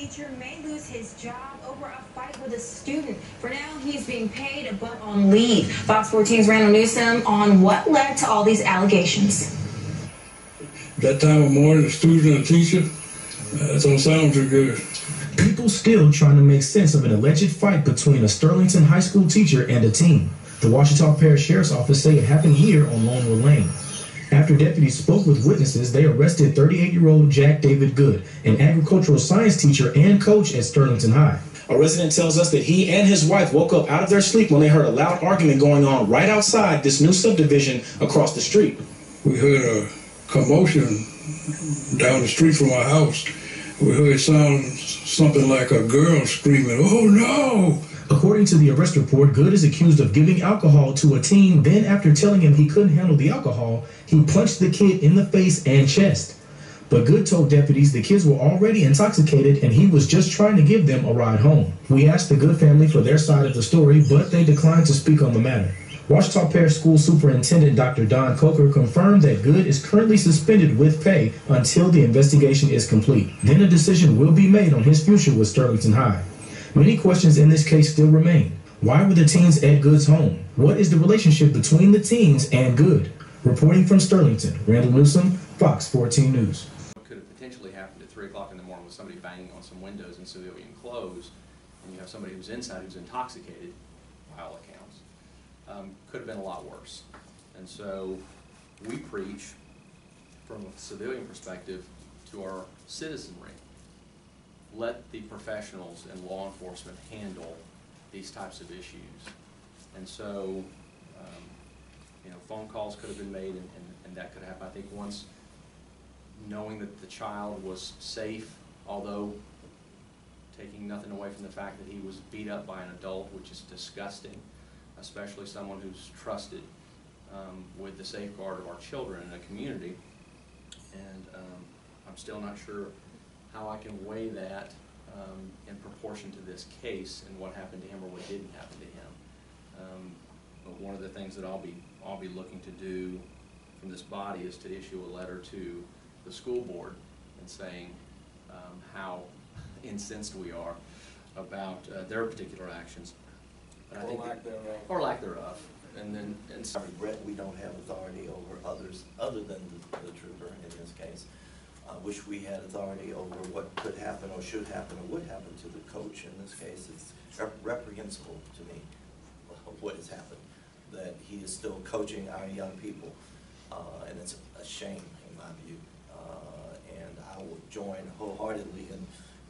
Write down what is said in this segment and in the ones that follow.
teacher may lose his job over a fight with a student. For now, he's being paid but on leave. Fox 14's Randall Newsom on what led to all these allegations. That time of morning, a student and a teacher, that don't sound too good. People still trying to make sense of an alleged fight between a Sterlington high school teacher and a teen. The Ouachita Parish Sheriff's Office say it happened here on Longwood Lane. After deputies spoke with witnesses, they arrested 38-year-old Jack David Good, an agricultural science teacher and coach at Sterlington High. A resident tells us that he and his wife woke up out of their sleep when they heard a loud argument going on right outside this new subdivision across the street. We heard a commotion down the street from our house. We heard something like a girl screaming, "Oh no!" According to the arrest report, Good is accused of giving alcohol to a teen. Then, after telling him he couldn't handle the alcohol, he punched the kid in the face and chest. But Good told deputies the kids were already intoxicated and he was just trying to give them a ride home. We asked the Good family for their side of the story, but they declined to speak on the matter. Ouachita Parish School Superintendent Dr. Don Coker confirmed that Good is currently suspended with pay until the investigation is complete. Then a decision will be made on his future with Sterlington High. Many questions in this case still remain. Why were the teens at Good's home? What is the relationship between the teens and Good? Reporting from Sterlington, Randall Newsom, Fox 14 News. What could have potentially happened at 3 o'clock in the morning with somebody banging on some windows in civilian clothes, and you have somebody who's inside who's intoxicated, by all accounts, could have been a lot worse. And so we preach from a civilian perspective to our citizenry. Let the professionals in law enforcement handle these types of issues. And so, you know, phone calls could have been made and that could happen. I think once knowing that the child was safe, although taking nothing away from the fact that he was beat up by an adult, which is disgusting, especially someone who's trusted with the safeguard of our children in a community. And I'm still not sure how I can weigh that in proportion to this case and what happened to him or what didn't happen to him. But one of the things that I'll be looking to do from this body is to issue a letter to the school board and saying how incensed we are about their particular actions. But or lack thereof. And then, I regret we don't have authority over others other than the trooper in this case. I wish we had authority over what could happen or should happen or would happen to the coach. In this case, it's reprehensible to me what has happened, that he is still coaching our young people, and it's a shame in my view. And I will join wholeheartedly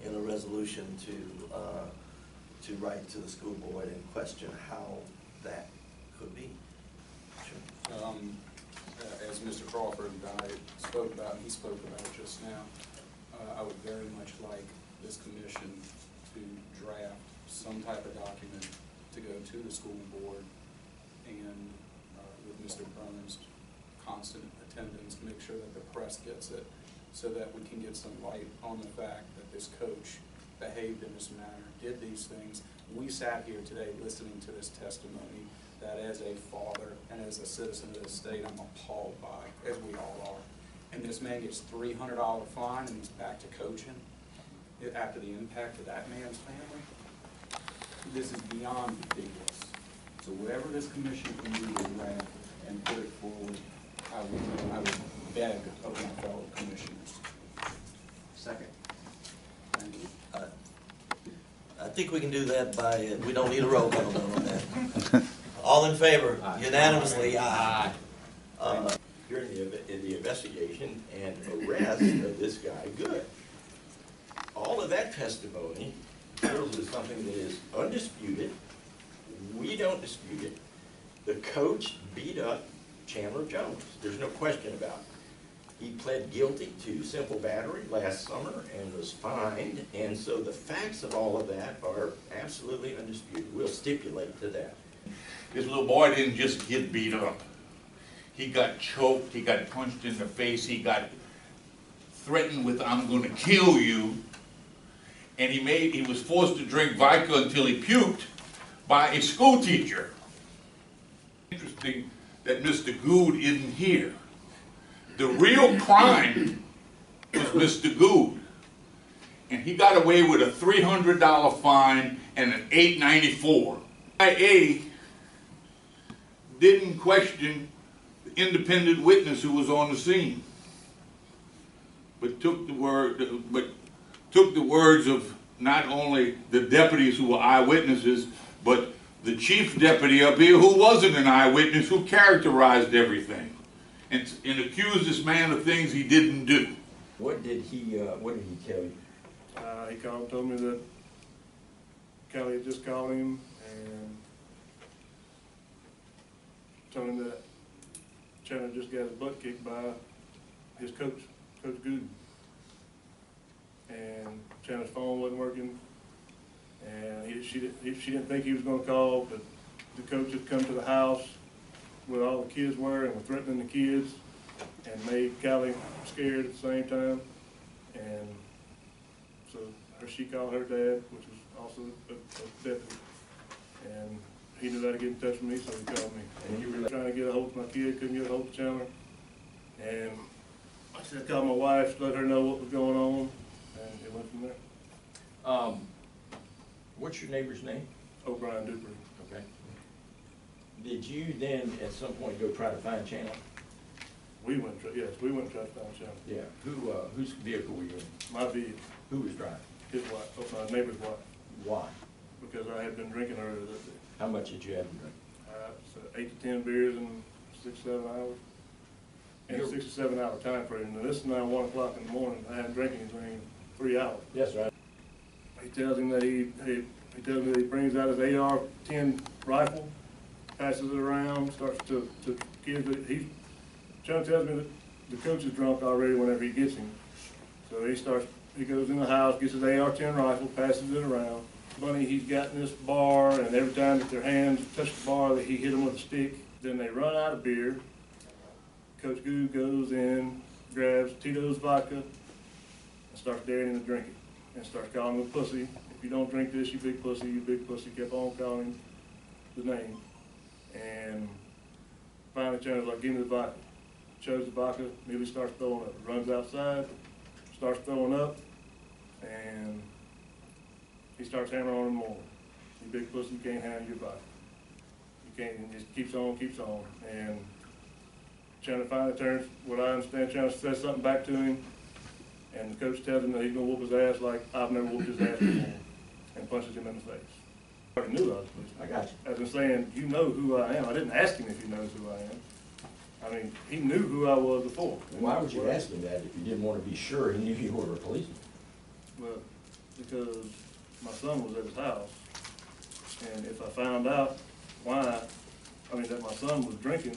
in a resolution to write to the school board and question how that could be. Sure. As Mr. Crawford and I spoke about, and he spoke about just now, I would very much like this commission to draft some type of document to go to the school board and with Mr. Burns' constant attendance, make sure that the press gets it so that we can get some light on the fact that this coach behaved in this manner, did these things. We sat here today listening to this testimony that as a father and as a citizen of the state, I'm appalled by, as we all are. And this man gets $300 fine and he's back to coaching after the impact of that man's family. This is beyond ridiculous. So whatever this commission can do to draft and put it forward, I would beg of my fellow commissioners. second. Thank you. I think we can do that by, we don't need a roll call on that. All in favor? Aye. Unanimously, aye. During the investigation and arrest of this guy, Good. All of that testimony deals with something that is undisputed. We don't dispute it. The coach beat up Chandler Jones. There's no question about it. He pled guilty to simple battery last summer and was fined, and so the facts of all of that are absolutely undisputed. We'll stipulate to that. This little boy didn't just get beat up. He got choked, he got punched in the face, he got threatened with, "I'm going to kill you." And he was forced to drink vodka until he puked by a school teacher. Interesting that Mr. Good isn't here. The real crime was Mr. Good. and he got away with a $300 fine and an $894. IA didn't question the independent witness who was on the scene, but took the words of not only the deputies who were eyewitnesses, but the chief deputy up here who wasn't an eyewitness, who characterized everything and accused this man of things he didn't do. What did he tell you? He told me that Kelly had just called him and told him that Chandler just got his butt kicked by his coach, Coach Gooden. And Chandler's phone wasn't working, and she didn't think he was going to call, but the coach had come to the house where all the kids were and were threatening the kids and made Callie scared at the same time. And so she called her dad, which was also a deputy, and he knew how to get in touch with me, so he called me. And he was trying to get a hold of my kid, couldn't get a hold of Chandler. And I said, call my wife, let her know what was going on, and it went from there. What's your neighbor's name? O'Brien Dupree. Okay. Did you then at some point go try to find Chandler? We went and tried to find Chandler. Yeah. Whose vehicle were you in? My vehicle, Who was driving? his wife, my neighbor's wife, Why? because I had been drinking earlier that day. How much did you have to drink? So 8 to 10 beers in 6 or 7 hours. In a 6 or 7 hour time frame. Now this is now 1 o'clock in the morning. I hadn't drank anything in 3 hours. That's right. He tells him that he tells me that he brings out his AR-10 rifle, passes it around, starts to kids. John tells me that the coach is drunk already whenever he gets him. So he goes in the house, gets his AR-10 rifle, passes it around. Funny, he's got in this bar, and every time that their hands touch the bar, that he hit them with a stick. Then they run out of beer. Coach Goo goes in, grabs Tito's vodka, and starts daring him to drink it, and starts calling him a pussy. If you don't drink this, you big pussy, you big pussy. Kept on calling him the name. And finally, Chandler's like, give me the vodka. Chose the vodka, immediately starts throwing up. Runs outside, starts throwing up, and he starts hammering on him more. You big pussy, you can't handle your vodka. You can't, and just keeps on. And Chandler finally turns, what I understand, Chandler says something back to him, and the coach tells him that he's gonna whoop his ass like I've never whooped his ass before, and punches him in the face. I already knew I was a policeman. I got you. As in saying, you know who I am. I didn't ask him if he knows who I am. I mean, he knew who I was before. Why would you ask him that if you didn't want to be sure he knew you were a policeman? Well, because my son was at his house, and if I found out that my son was drinking,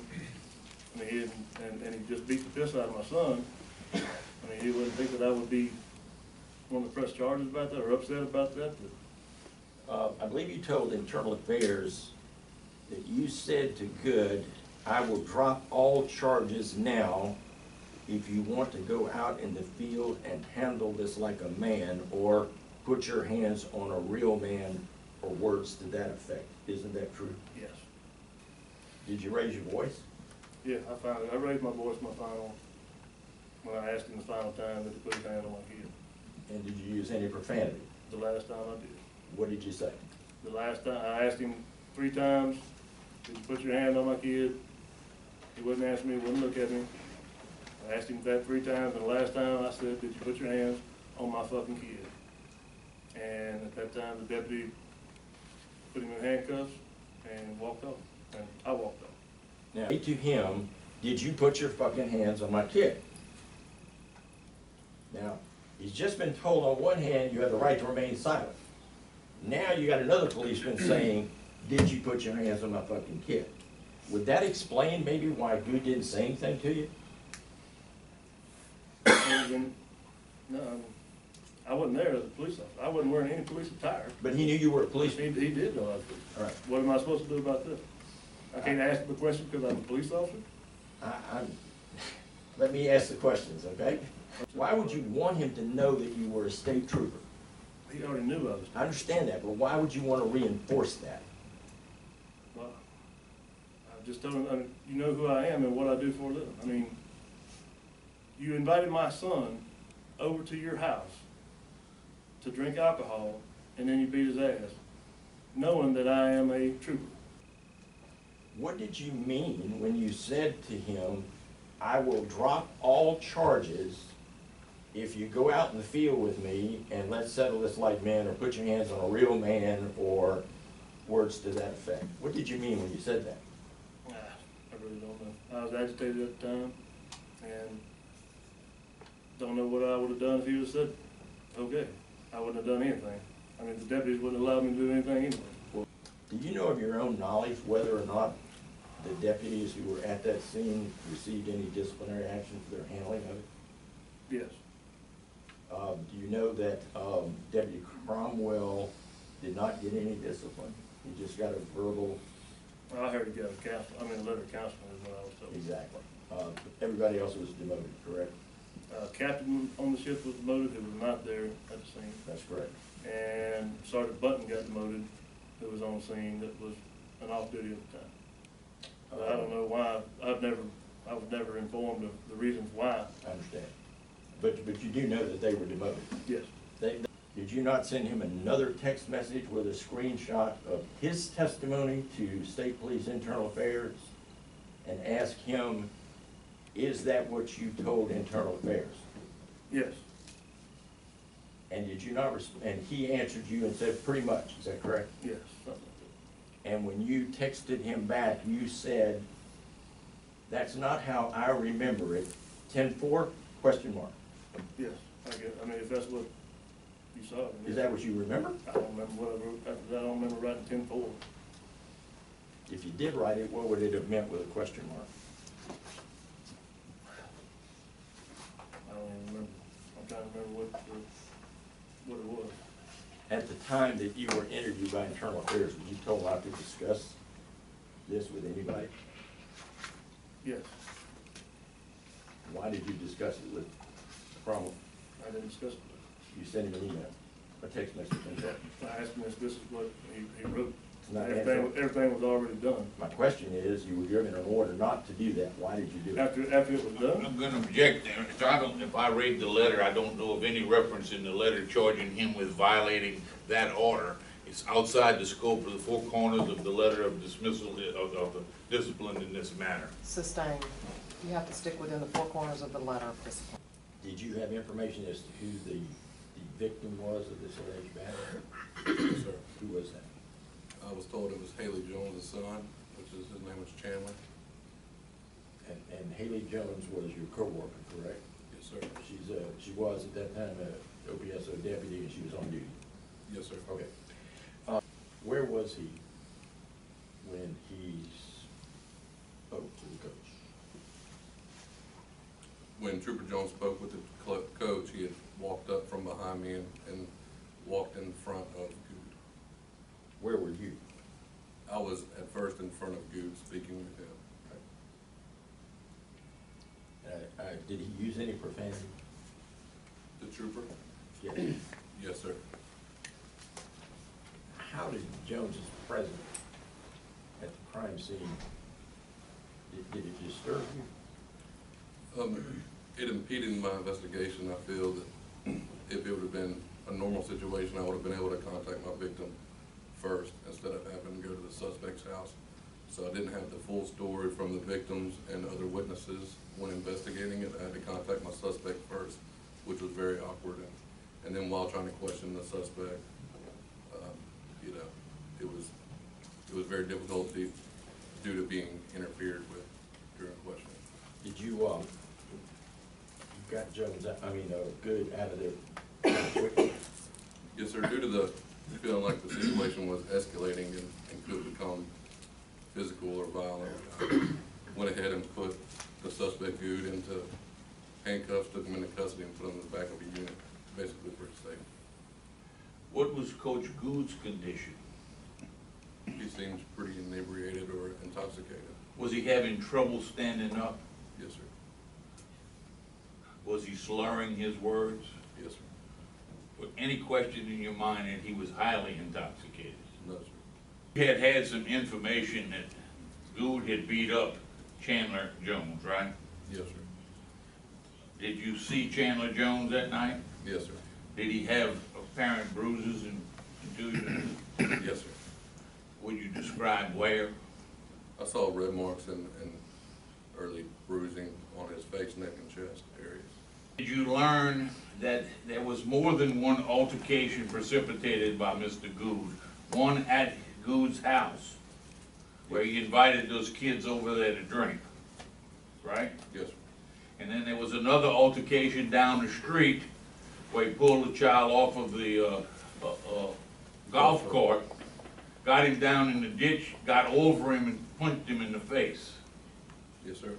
and he just beat the piss out of my son, I mean, he wouldn't think that I would be want to press charges about that or upset about that. I believe you told Internal Affairs that you said to Good, I will drop all charges now if you want to go out in the field and handle this like a man, or put your hands on a real man, or words to that effect. Isn't that true? Yes. Did you raise your voice? Yeah, I raised my voice when I asked him the final time that he put his hand on my kid. And did you use any profanity? The last time I did. What did you say? The last time, I asked him 3 times, did you put your hand on my kid? He wouldn't answer me, wouldn't look at me. I asked him that 3 times, and the last time I said, did you put your hands on my fucking kid? And at that time, the deputy put him in handcuffs and walked off, and I walked off. Now, say to him, did you put your fucking hands on my kid? Now, he's just been told on one hand you have the right to remain silent. Now you got another policeman saying, did you put your hands on my fucking kid? Would that explain maybe why Good didn't say anything to you? No, I wasn't there as a police officer. I wasn't wearing any police attire. But he knew you were a policeman. He did know I was a police. All right. What am I supposed to do about this? I can't ask the question because I'm a police officer? Let me ask the questions, okay? Why would you want him to know that you were a state trooper? He already knew I was. I understand that, but why would you want to reinforce that? Well, I just told him, you know who I am and what I do for a living. I mean, you invited my son over to your house to drink alcohol, and then you beat his ass, knowing that I am a trooper. What did you mean when you said to him, I will drop all charges if you go out in the field with me and let's settle this like men, or put your hands on a real man, or words to that effect? What did you mean when you said that? I really don't know. I was agitated at the time, and don't know what I would have done if he would have said, okay. I wouldn't have done anything. I mean, the deputies wouldn't allow me to do anything anyway. Do you know of your own knowledge whether or not the deputies who were at that scene received any disciplinary action for their handling of it? Yes. Do you know that Deputy Cromwell did not get any discipline? He just got a verbal? Well, I heard he got a letter of counseling is what I was told. Exactly. Everybody else was demoted, correct? Captain on the ship was demoted, who was not there at the scene. That's correct. And Sergeant Button got demoted, who was on the scene, that was an off-duty at the time. But I don't know why. I was never informed of the reasons why. I understand. But you do know that they were demoted? Yes. Did you not send him another text message with a screenshot of his testimony to State Police Internal Affairs and ask him, is that what you told Internal Affairs? Yes. And did you not, and he answered you and said, pretty much, is that correct? Yes, something like that. And when you texted him back, you said, that's not how I remember it, 10-4, question mark. Yes, I guess, I mean, if that's what you saw. I mean, Is that what you remember? I don't remember what I wrote after that. I don't remember writing 10-4. If you did write it, what would it have meant with a question mark? I don't even remember. I'm trying to remember what it was. At the time that you were interviewed by Internal Affairs, were you told not to discuss this with anybody? Yes. Why did you discuss it with Cromwell? I didn't discuss it. You sent him an email, a text message, and that. I asked him if this is what he wrote. It's not Everything was already done. My question is, you were given an order not to do that. Why did you do it? After it was done? I'm gonna object there. So if I read the letter, I don't know of any reference in the letter charging him with violating that order. It's outside the scope of the four corners of the letter of dismissal of the discipline in this matter. Sustained. You have to stick within the four corners of the letter of discipline. Did you have information as to who the victim was of this alleged battery? Yes, sir. Who was that? I was told it was Haley Jones' son, his name was Chandler. And Haley Jones was your coworker, correct? Yes, sir. She was at that time an OPSO deputy, and she was on duty. Yes, sir. Okay. Where was he when he spoke to the coach? When Trooper Jones spoke with the coach, he had walked up from behind me and walked in front of Good. Where were you? I was at first in front of Good speaking with him. Did he use any profanity? The trooper? Yes. Yes, sir. How did Jones's presence at the crime scene, did it disturb you? It impeded my investigation. I feel that if it would have been a normal situation, I would have been able to contact my victim first instead of having to go to the suspect's house. So I didn't have the full story from the victims and other witnesses when investigating it. I had to contact my suspect first, which was very awkward. And then while trying to question the suspect, it was very difficult due to being interfered with during questioning. Did you got Jones, Good out of there quickly? Yes, sir. Due to the feeling like the situation was escalating and could become physical or violent, I went ahead and put the suspect Good into handcuffs, took him into custody, and put him in the back of a unit, basically for his safety. What was Coach Good's condition? He seems pretty inebriated or intoxicated. Was he having trouble standing up? Yes, sir. Was he slurring his words? Yes, sir. Was any question in your mind that he was highly intoxicated? No, sir. You had some information that Good had beat up Chandler Jones, right? Yes, sir. Did you see Chandler Jones that night? Yes, sir. Did he have apparent bruises and contusions? Yes, sir. Would you describe where? I saw red marks and early bruising on his face, neck, and chest areas. Did you learn that there was more than one altercation precipitated by Mr. Good? One at Good's house, where he invited those kids over there to drink, right? Yes, sir. And then there was another altercation down the street where he pulled a child off of the golf cart, got him down in the ditch, got over him and punched him in the face. Yes, sir.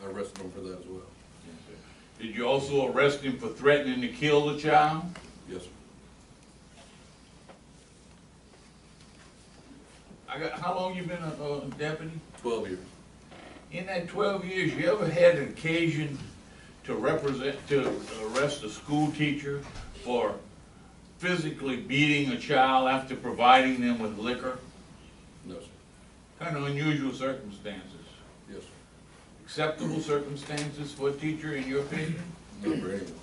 I arrested him for that as well. Did you also arrest him for threatening to kill the child? Yes, sir. How long you been a deputy? 12 years. In that 12 years, you ever had an occasion to arrest a school teacher for physically beating a child after providing them with liquor? No, sir. Kind of unusual circumstances. Yes, sir. Acceptable circumstances for a teacher, in your opinion? Not for anyone.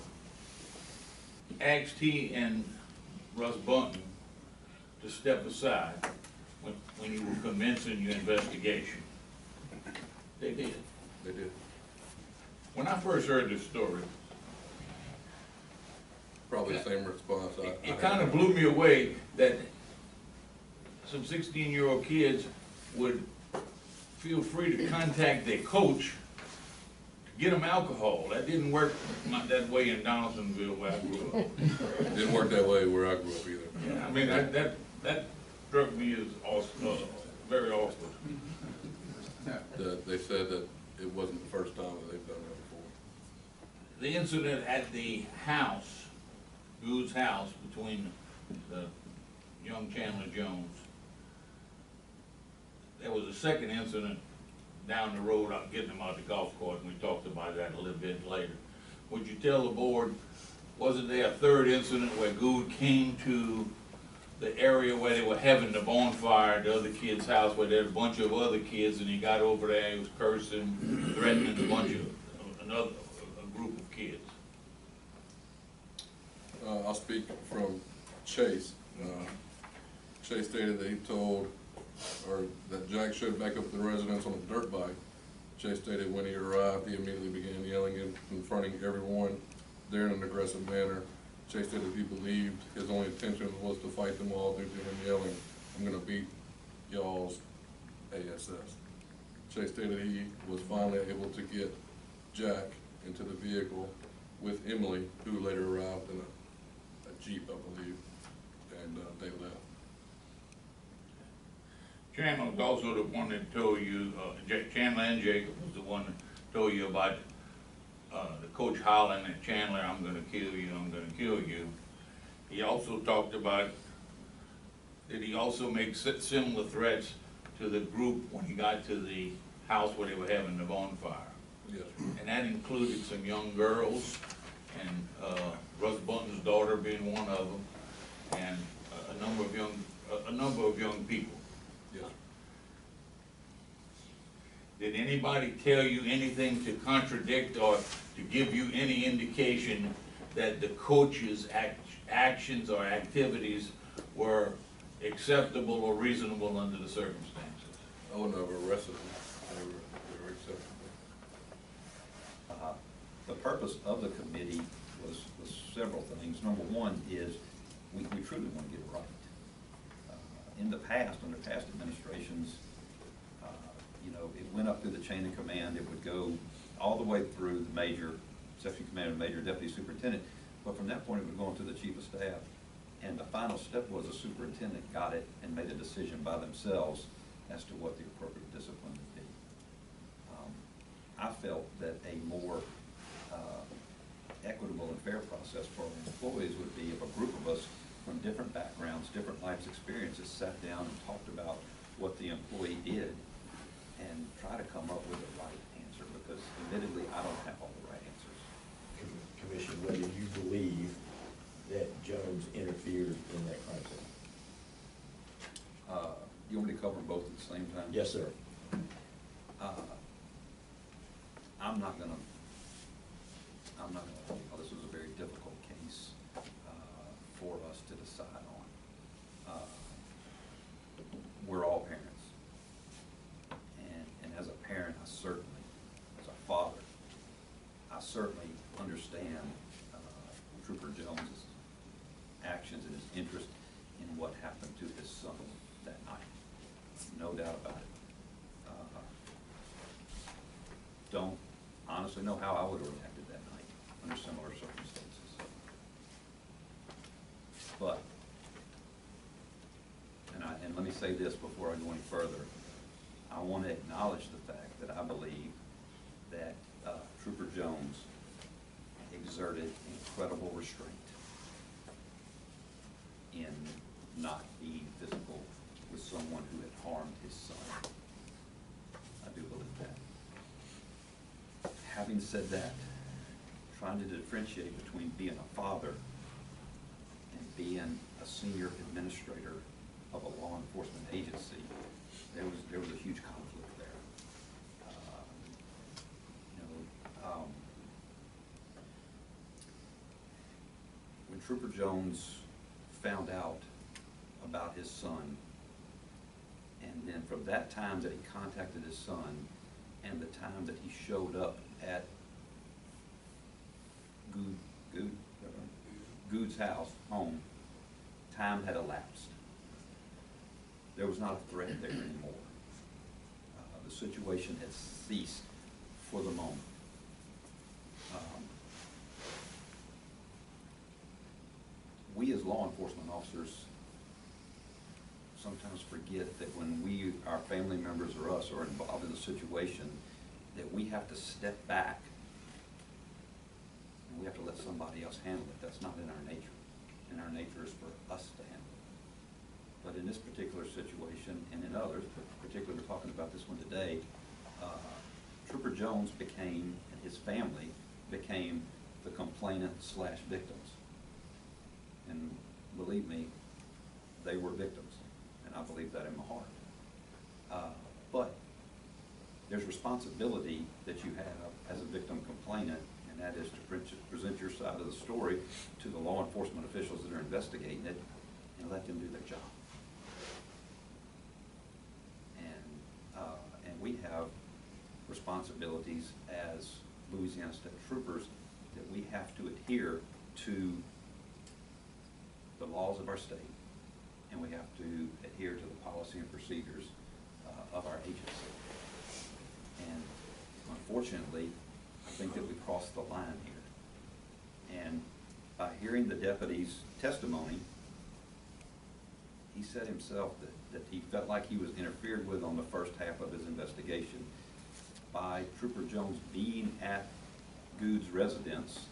Asked he and Russ Bunton to step aside when you were commencing your investigation. They did. They did. When I first heard this story, Probably the same response it kind of blew me away that some 16-year-old kids would feel free to contact their coach to get them alcohol. That didn't work that way in Donaldsonville where I grew up. It didn't work that way where I grew up either. Yeah, I mean, that struck me as very awkward. They said that it wasn't the first time that they've done that before. The incident at the house, Good's house, between the young Chandler Jones, there was a second incident down the road, getting them out the golf course, and we talked about that a little bit later. Would you tell the board, wasn't there a third incident where Good came to the area where they were having the bonfire at the other kid's house, where there was a bunch of other kids, and he got over there, he was cursing, threatening a group of kids? I'll speak from Chase. Chase stated that he told, or that Jack showed back up at the residence on a dirt bike. Chase stated when he arrived, he immediately began yelling and confronting everyone there in an aggressive manner. Chase stated he believed his only intention was to fight them all due to him yelling, "I'm gonna beat y'all's ASS." Chase stated he was finally able to get Jack into the vehicle with Emily, who later arrived in a Jeep, I believe, and they left. Chandler was also the one that told you, Chandler and Jacob was the one that told you about the coach hollering at Chandler, "I'm gonna kill you, I'm gonna kill you." He also talked about, did he also make similar threats to the group when he got to the house where they were having the bonfire? Yes. And that included some young girls, and Russ Bunton's daughter being one of them, and a number of young people. Yes. Did anybody tell you anything to contradict or to give you any indication that the coach's actions or activities were acceptable or reasonable under the circumstances? I wouldn't have arrested them. They were acceptable. The purpose of the committee was several things. Number one is we truly want to get it right. In the past, under past administrations, it went up through the chain of command. It would go all the way through the major, section commander, major, deputy superintendent. But from that point, it would go on to the chief of staff. And the final step was the superintendent got it and made a decision by themselves as to what the appropriate discipline would be. I felt that a more equitable and fair process for our employees would be if a group of us from different backgrounds, different life experiences, sat down and talked about what the employee did and try to come up with the right answer, because admittedly, I don't have all the right answers. Commissioner, whether you believe that Jones interfered in that crime scene? You want me to cover both at the same time? Yes, sir. I'm not gonna, this was a very difficult case. us to decide on. We're all parents. And as a parent, I certainly, as a father, I certainly understand Trooper Jones's actions and his interest in what happened to his son that night. No doubt about it. Don't honestly know how I would have reacted that night under similar circumstances. But, and let me say this before I go any further, I want to acknowledge the fact that I believe that Trooper Jones exerted incredible restraint in not being physical with someone who had harmed his son. I do believe that. Having said that, trying to differentiate between being a father and being a senior administrator of a law enforcement agency, there was a huge conflict there. When Trooper Jones found out about his son, and then from that time that he contacted his son and the time that he showed up at Good's house, home, time had elapsed. There was not a threat there anymore. The situation had ceased for the moment. We as law enforcement officers sometimes forget that when our family members or us are involved in a situation, that we have to step back and we have to let somebody else handle it. That's not in our nature. And our nature is for us to handle it. But in this particular situation, and in others, but particularly we're talking about this one today, Trooper Jones became, and his family became, the complainant/victims. And believe me, they were victims, and I believe that in my heart. But there's responsibility that you have as a victim complainant, and that is to present your side of the story to the law enforcement officials that are investigating it and let them do their job. And we have responsibilities as Louisiana State Troopers that we have to adhere to the laws of our state, and we have to adhere to the policy and procedures of our agency. And unfortunately, I think that we crossed the line here. And by hearing the deputy's testimony, he said himself that he felt like he was interfered with on the first half of his investigation. By Trooper Jones being at Good's residence,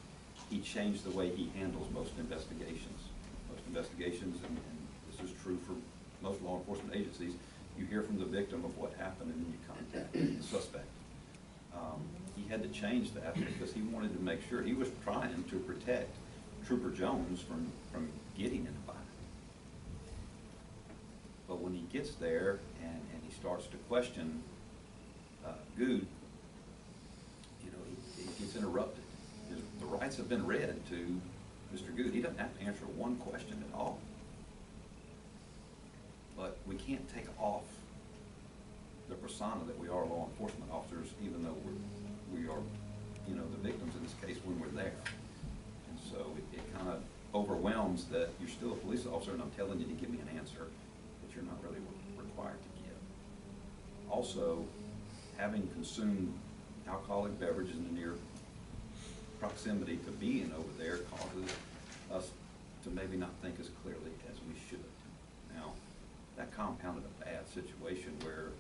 he changed the way he handles most investigations. Most investigations, and this is true for most law enforcement agencies, you hear from the victim of what happened and then you contact the suspect. He had to change that because he wanted to make sure, he was trying to protect Trooper Jones from getting in a fight. But when he gets there and he starts to question Good, you know, he gets interrupted. The rights have been read to Mr. Good. He doesn't have to answer one question at all. But we can't take off the persona that we are law enforcement officers, even though we are, you know, the victims in this case when we're there. And so it kind of overwhelms that you're still a police officer and I'm telling you to give me an answer that you're not really required to give. Also, having consumed alcoholic beverages in the near proximity to being over there causes us to maybe not think as clearly as we should. Now, that compounded a bad situation where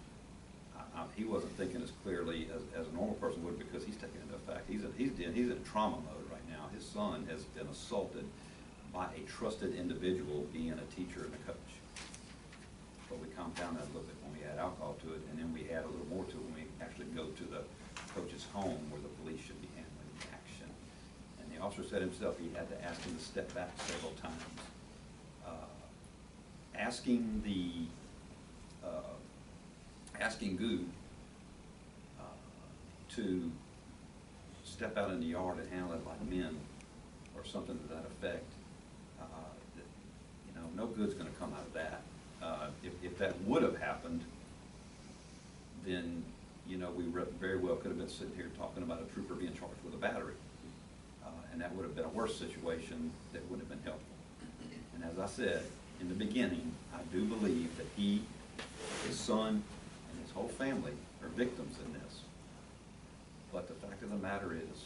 he wasn't thinking as clearly as a normal person would because he's taking into effect. He's in trauma mode right now. His son has been assaulted by a trusted individual, being a teacher and a coach. But we compound that a little bit when we add alcohol to it, and then we add a little more to it when we actually go to the coach's home where the police should be handling the action. And the officer said himself he had to ask him to step back several times. Asking Good to step out in the yard and handle it like men or something to that effect, good's gonna come out of that. If that would have happened, then, you know, we very well could have been sitting here talking about a trooper being charged with a battery. And that would have been a worse situation that wouldn't have been helpful. And as I said in the beginning, I do believe that he, his son, and his whole family are victims in this. But the fact of the matter is,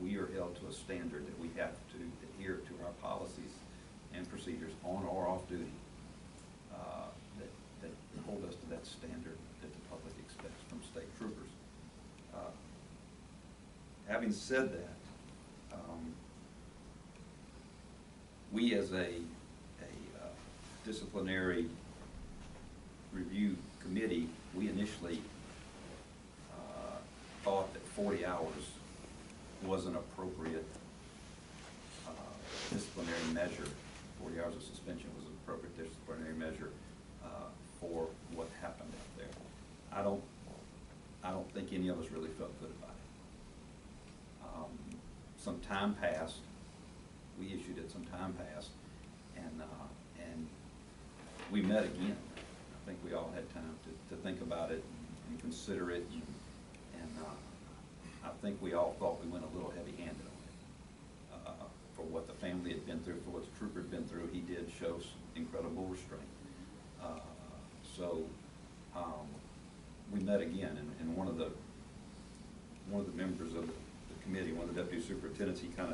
we are held to a standard that we have to adhere to our policies and procedures on or off duty that hold us to that standard that the public expects from state troopers. Having said that, we as a disciplinary review committee, we initially thought that 40 hours was an appropriate disciplinary measure. 40 hours of suspension was an appropriate disciplinary measure for what happened out there. I don't think any of us really felt good about it. Some time passed. We issued it, some time passed, and we met again. I think we all had time to think about it and consider it, and I think we all thought we went a little heavy-handed on it. For what the family had been through, for what the trooper had been through, he did show some incredible restraint. So we met again, and one of the members of the committee, one of the deputy superintendents, he kind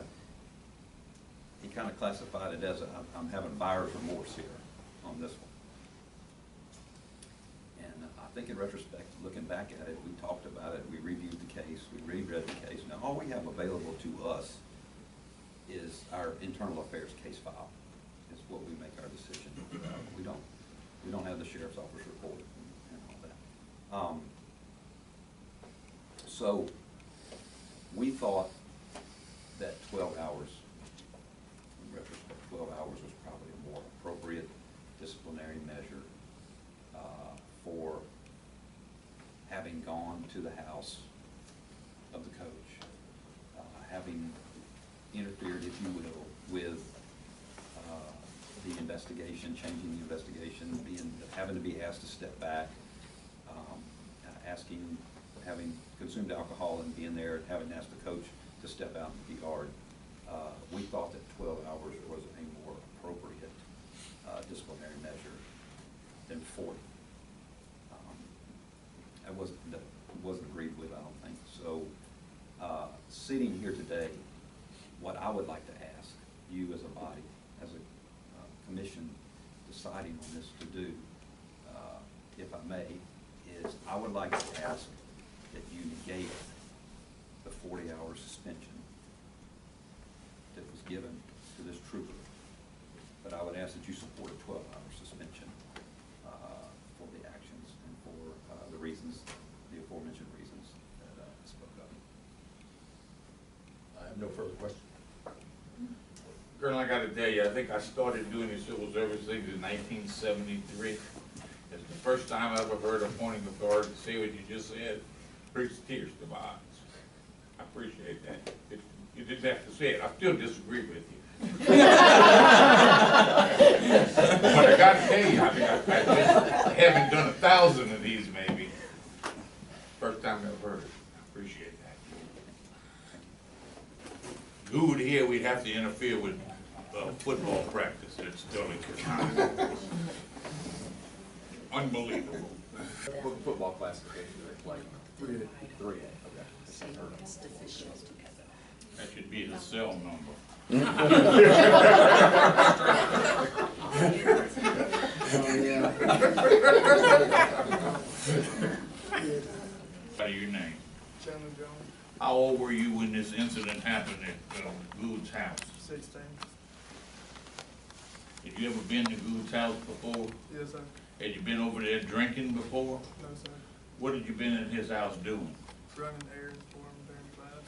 of classified it as I'm having buyer's remorse here on this one. And I think in retrospect, looking back at it, we talked about it, we reviewed the case, we reread the case. Now, all we have available to us is our internal affairs case file, is what we make our decision. We don't have the sheriff's office report and all that. So we thought that 12 hours, in retrospect, 12 hours was probably a more appropriate disciplinary measure for having gone to the house of the coach, having interfered, if you will, with the investigation, changing the investigation, having to be asked to step back, having consumed alcohol and being there, and having asked the coach to step out into the yard. We thought that 12 hours was a more appropriate disciplinary measure than 40. That wasn't agreed with, I don't think. So sitting here today, what I would like to ask you as a body, as a commission deciding on this to do, if I may, is I would like to ask that you negate the 40-hour suspension that was given to this trooper. But I would ask that you support a 12-hour suspension for the actions and for the reasons, the aforementioned reasons that I spoke of. I have no further questions. Colonel, I got to tell you, I think I started doing these civil service things in 1973. It's the first time I ever heard a appointing authority say what you just said. Brings tears to my eyes. I appreciate that. You didn't have to say it. I still disagree with you. But I got to tell you, I mean, I haven't done 1,000 of these maybe. First time I've heard it. I appreciate that. Who would hear we'd have to interfere with football practice at Sterling County? Unbelievable. What football classification do they play? 3A. 3A, okay. That should be his cell number. What are your name? Chandler Jones. How old were you when this incident happened at Good's house? 16. Had you ever been to Good's house before? Yes, sir. Had you been over there drinking before? No, sir. What had you been in his house doing? Running errands for him during class.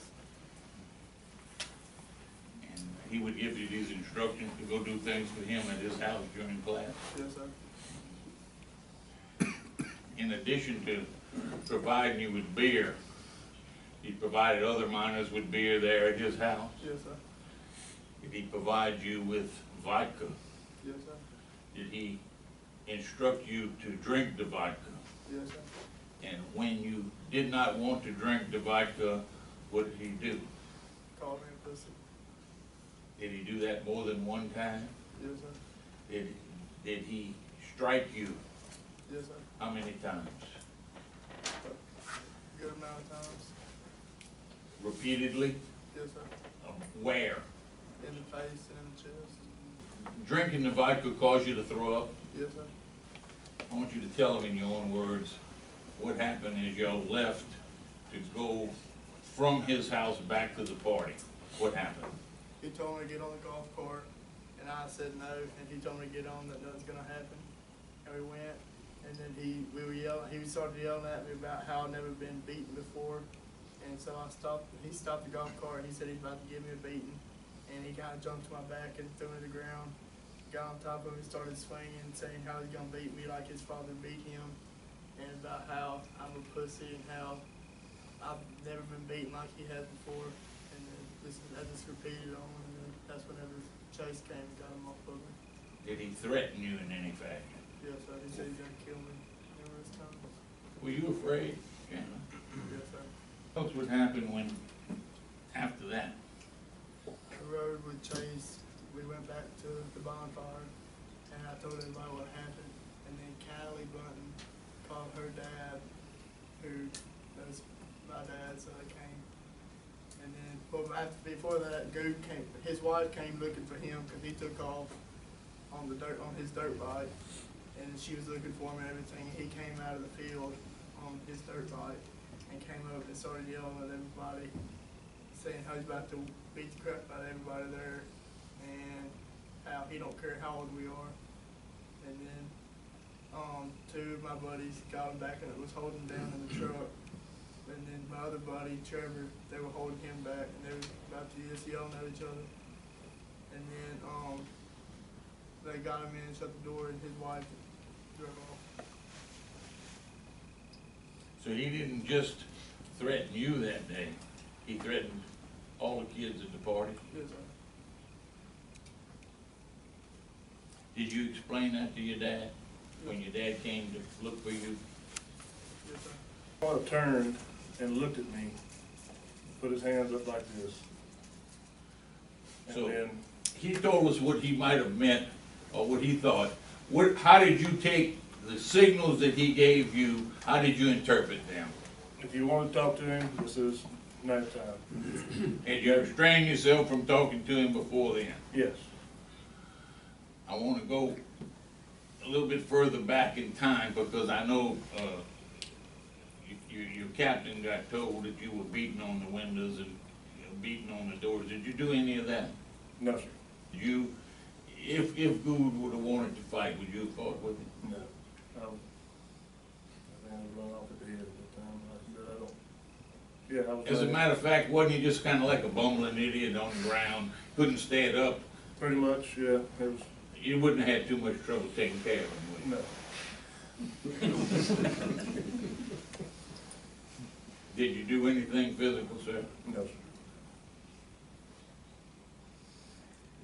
And he would give you these instructions to go do things for him at his house during class? Yes, sir. In addition to providing you with beer, he provided other minors with beer there at his house? Yes, sir. Did he provide you with vodka? Yes, sir. did he instruct you to drink the vodka? Yes, sir. And when you did not want to drink the vodka, what did he do? Called me a pussy. Did he do that more than one time? Yes, sir. Did he strike you? Yes, sir. How many times? Good amount of times. Repeatedly? Yes, sir. Where? In the face and in the chest. Drinking the vodka caused you to throw up? Yes, sir. I want you to tell him in your own words what happened as y'all left to go from his house back to the party. What happened? He told me to get on the golf cart, and I said no, and he told me to get on, that nothing's gonna happen. And we went, and then he started yelling at me about how I'd never been beaten before. And so I stopped, he stopped the golf cart, and he said he's about to give me a beating. And he kind of jumped to my back and threw me to the ground, got on top of him, started swinging, saying how he's gonna beat me like his father beat him, and about how I'm a pussy and how I've never been beaten like he had before. And then I just repeated on, and then that's whenever Chase came and got him off of me. Did he threaten you in any fashion? Yes, sir. He said he's gonna kill me numerous times. Were you afraid, Shannon? Yes, sir. Folks, what happened when, after that? I rode with Chase. We went back to the bonfire, and I told everybody what happened. And then Callie Bunton called her dad, who knows my dad, so they came. And then, before that, Goog came. His wife came looking for him because he took off on his dirt bike, and she was looking for him and everything. He came out of the field on his dirt bike and came up and started yelling at everybody, saying how he's about to beat the crap out of everybody there, and how he don't care how old we are. And then two of my buddies got him back and was holding him down in the truck. And then my other buddy, Trevor, they were holding him back, and they were about to just yelling at each other. And then they got him in and shut the door, and his wife drove off. So he didn't just threaten you that day, he threatened all the kids at the party? Yes, sir. Did you explain that to your dad, when your dad came to look for you? Yes, sir. Father turned and looked at me, put his hands up like this. And So then, he told us what he might have meant, or what he thought. How did you take the signals that he gave you, how did you interpret them? if you want to talk to him, this is no time. And you restrained yourself from talking to him before then? Yes. I want to go a little bit further back in time, because I know your captain got told that you were beating on the windows and beating on the doors. Did you do any of that? No, sir. If Good would have wanted to fight, would you have fought with him? No. I was run off at the head at the time. I don't. Yeah, I was. As a matter of fact, wasn't he just kind of like a bumbling idiot on the ground, couldn't stand up? Pretty much, yeah. It was. You wouldn't have had too much trouble taking care of him, would you? No. Did you do anything physical, sir? No, sir.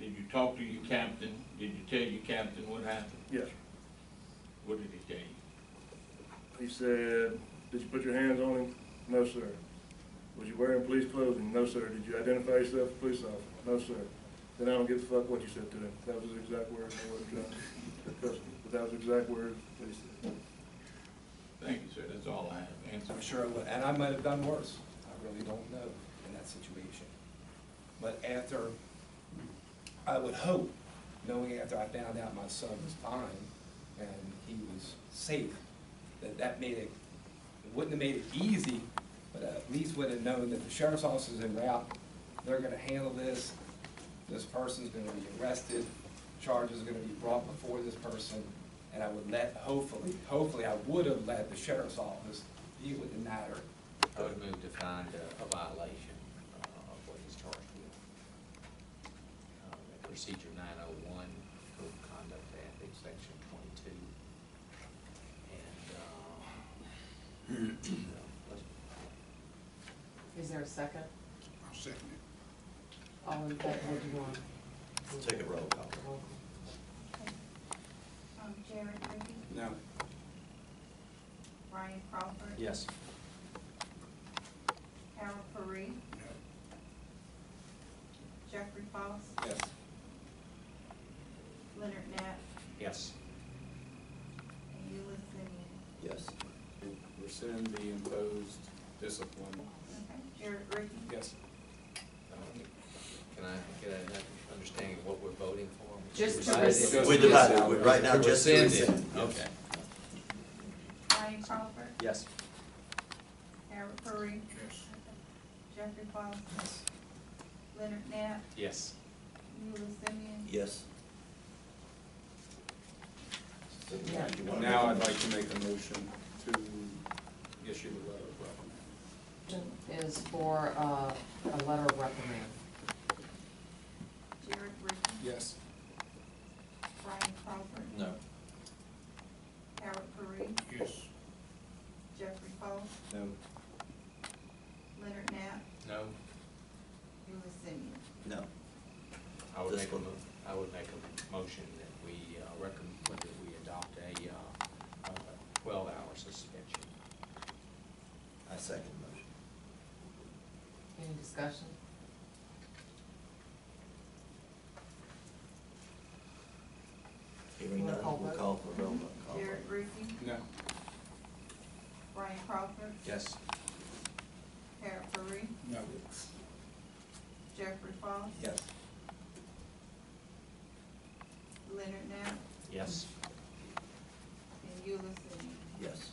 Did you talk to your captain? Did you tell your captain what happened? Yes, sir. What did he tell you? He said, did you put your hands on him? No, sir. Was you wearing police clothing? No, sir. Did you identify yourself as a police officer? No, sir. Then I don't give a fuck what you said to him. That was his exact words. I wasn't trying to cuss him, but that was his exact words that he said. Thank you, sir. That's all I have. Answer. I'm sure I would, and I might have done worse. I really don't know in that situation. But after, I would hope, knowing after I found out my son was fine and he was safe, that made it wouldn't have made it easy, but at least would have known that the sheriff's office is en route. They're going to handle this. This person's going to be arrested. Charges are going to be brought before this person. And I would hopefully I would have let the sheriff's office deal with the matter. I would move to find a violation of what he's charged with. Procedure 901, Code of Conduct Ethics, Section 22. And Is there a second? I'll second it. All in favor, what do you want? Take a roll call. Yes. Harold Perry. Jeffrey Foss. Yes. Leonard Knapp. Yes. And Eula Simeon. Yes. Rescind the imposed discipline. Okay. Jared Ricky. Yes. Can I get an understanding of what we're voting for? Just to Rescind? We divided, right now, just to rescind it. rescind. Yes. Okay. Ryan Crawford. Yes. Harold Perry. Yes. Jeffrey Foss. Leonard Knapp. Yes. Eula Simeon. Yes. Now I'd like to make a motion to issue the letter of reprimand. Is for a letter of reprimand. Jared Ricky. Yes. Ryan Crawford. No. Harold Perry. Yes. Jeffrey Foss. No. Leonard Knapp. No. Eula Simeon. No. I would make Discipline. I would make a motion that we recommend that we adopt a 12-hour suspension. I second the motion. Any discussion? Hearing none, we'll call for roll call. Jared Ricky. No. Ryan Crawford. Yes. Harold Perry. No. Jeffrey Foss. Yes. Leonard Knapp. Yes. And Eula Simeon. Yes.